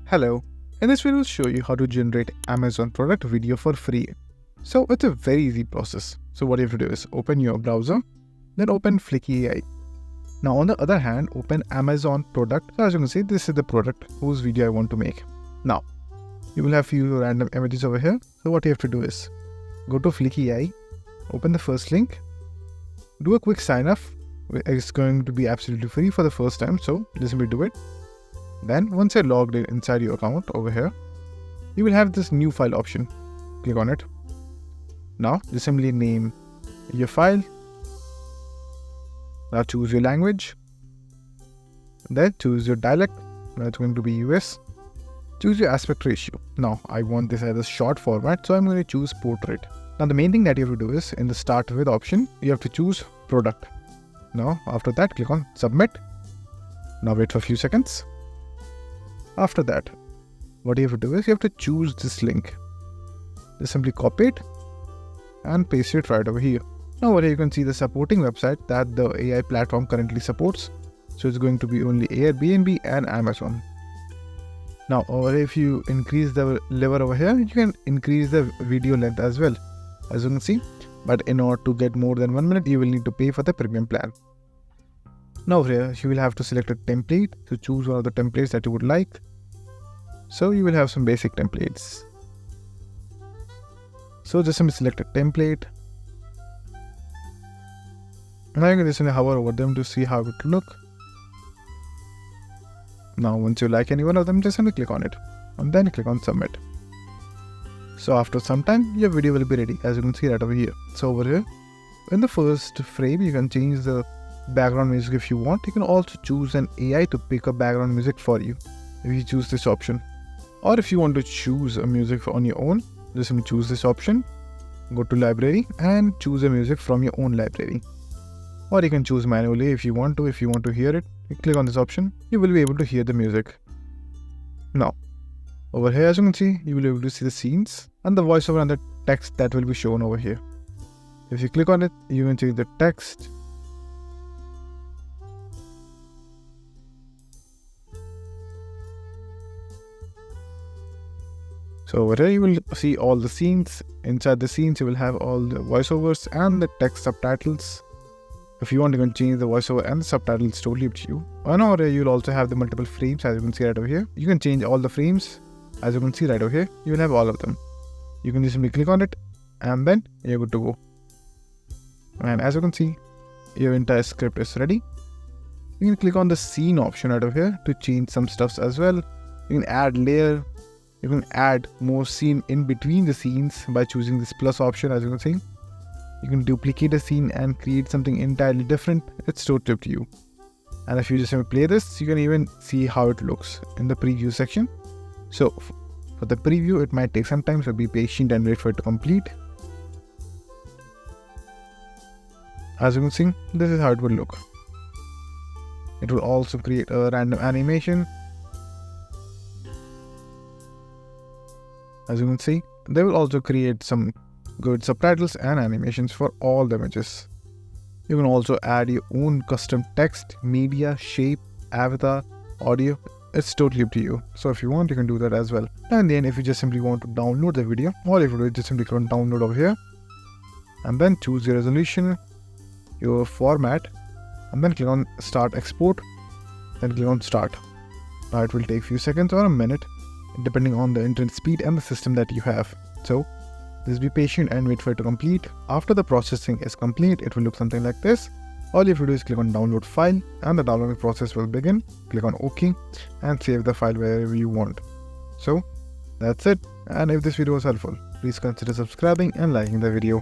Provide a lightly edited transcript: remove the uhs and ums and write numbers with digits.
Hello, in this video I'll show you how to generate Amazon product video for free. So it's a very easy process. So what you have to do is open your browser, then open Flicky AI. Now on the other hand, open Amazon product. So as you can see, this is the product whose video I want to make. Now, you will have few random images over here. So what you have to do is go to Flicky AI, open the first link, do a quick sign up. It's going to be absolutely free for the first time, so just simply do it. Then once you're logged in inside your account over here, you will have this new file option. Click on it. Now just simply name your file. Now choose your language. Then choose your dialect. Now it's going to be US. Choose your aspect ratio. Now I want this as a short format, so I'm going to choose portrait. Now the main thing that you have to do is in the start with option, you have to choose product. Now after that, click on submit. Now wait for a few seconds. After that, what you have to do is you have to choose this link. Just simply copy it and paste it right over here. Now over here you can see the supporting website that the AI platform currently supports. So it's going to be only Airbnb and Amazon. Now over here, if you increase the lever over here, you can increase the video length as well, as you can see. But in order to get more than 1 minute, you will need to pay for the premium plan. Now over here, you will have to select a template to choose one of the templates that you would like. So you will have some basic templates. So just simply select a template. Now you can just hover over them to see how it will look. Now once you like any one of them, just simply click on it and then click on submit. So after some time, your video will be ready, as you can see right over here. So over here, in the first frame, you can change the background music if you want. You can also choose an AI to pick up background music for you if you choose this option. Or if you want to choose a music on your own, just simply choose this option, go to library and choose a music from your own library. Or you can choose manually if you want to. If you want to hear it, you click on this option, you will be able to hear the music. Now, over here as you can see, you will be able to see the scenes and the voiceover and the text that will be shown over here. If you click on it, you can change the text. So over here you will see all the scenes. Inside the scenes you will have all the voiceovers and the text subtitles. If you want, you can change the voiceover and the subtitles totally up to you. And over here you will also have the multiple frames, as you can see right over here. You can change all the frames, as you can see right over here. You will have all of them. You can just simply click on it and then you're good to go. And as you can see, your entire script is ready. You can click on the scene option right over here to change some stuffs as well. You can add layer. You can add more scene in between the scenes by choosing this plus option, as you can see. You can duplicate a scene and create something entirely different. It's totally up to you. And if you just play this, you can even see how it looks in the preview section. So for the preview, it might take some time, so be patient and wait for it to complete. As you can see, this is how it will look. It will also create a random animation. As you can see, they will also create some good subtitles and animations for all the images. You can also add your own custom text, media, shape, avatar, audio. It's totally up to you. So if you want, you can do that as well. And then if you just simply want to download the video, all you have to do is just simply click on download over here. And then choose your resolution, your format, and then click on start export. Then click on start. Now it will take a few seconds or a minute, depending on the internet speed and the system that you have. So just be patient and wait for it to complete. After the processing is complete, it will look something like this. All you have to do is click on download file and the downloading process will begin. Click on OK and save the file wherever you want. So that's it. And if this video was helpful, please consider subscribing and liking the video.